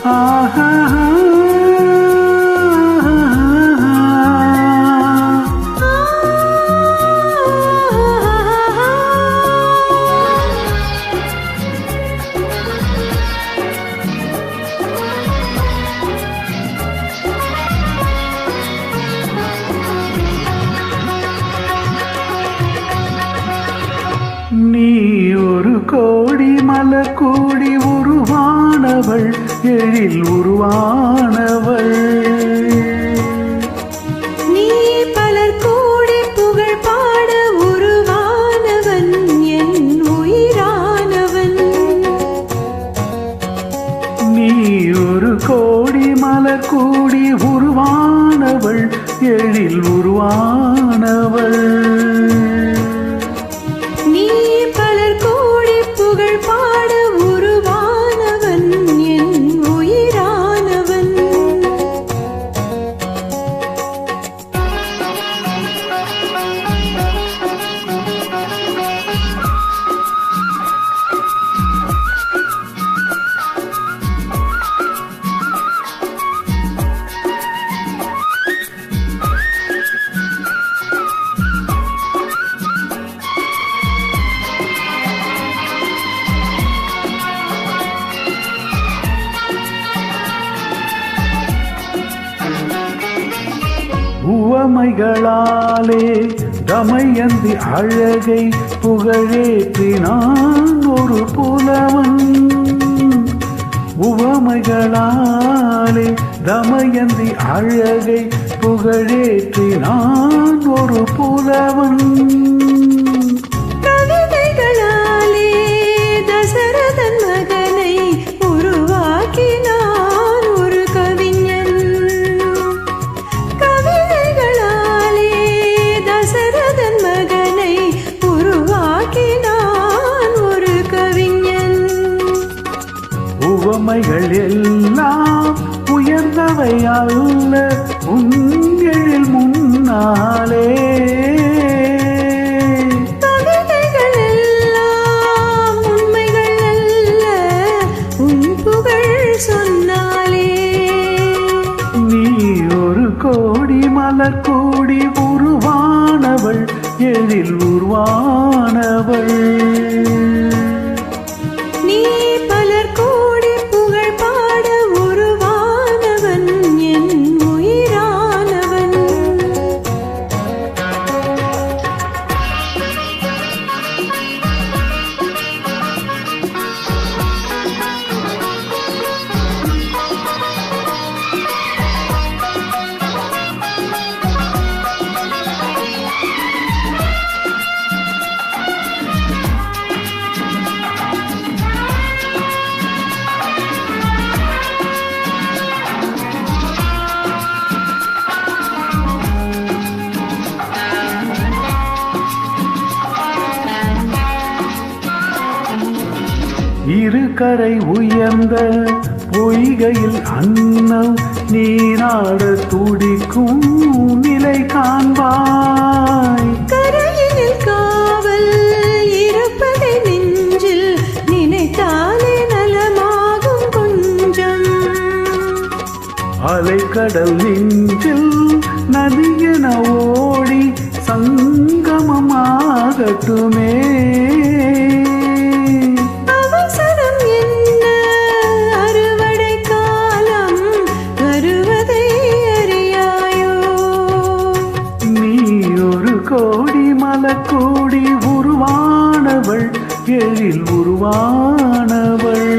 ஆஹா நீ ஒரு கோடி மலர் கூடி உருவானவள், எழில் உருவானவள். நீ பலர் கூடி புகழ் பாட உருவானவன், என் உயிரானவன். நீ ஒரு கோடி மலர் கூடி உருவானவள், எழில் உருவானவள். உவமைகளாலே தமயந்தி அழகை புகழேற்றினான் ஒரு புலவன். உவமைகளாலே தமயந்தி அழகை புகழேற்றினான் ஒரு புலவன். கவிதைகளாலே தசரதன் மகனை உருவாக்கினான் ஒரு கவிஞன். கவிதைகளாலே தசரதன் மகனை உருவாக்கினான் ஒரு கவிஞன். உவமைகள் எல்லாம் உயர்ந்தவை அல்ல உன் எழில் முன்னாலே. கவிதைகள் எல்லாம் உண்மைகள் அல்ல உன் புகழ் சொன்னாலே. நீ ஒரு கோடி மலர் கூடி உருவானவள், எழில் உருவானவள். நீ பலர் கூடி புகழ் பாட உருவானவன், என் உயிரானவன். இரு கரை உயர்ந்த பொய்கையில் அன்னம் நீராட துடிக்கும் நிலை காண்பாய். கரையினில் காவல் இருப்பதை நெஞ்சில் நினைத்தாலே நலமாகும் கொஞ்சம். அலைக்கடல் நெஞ்சில் நதியென ஓடி சங்கமமாகட்டுமே. அவசரம் என்ன, அறுவடை காலம் வருவதை அறியாயோ. நீ ஒரு கோடி மலர் கூடி உருவானவள், எழில் உருவானவள்.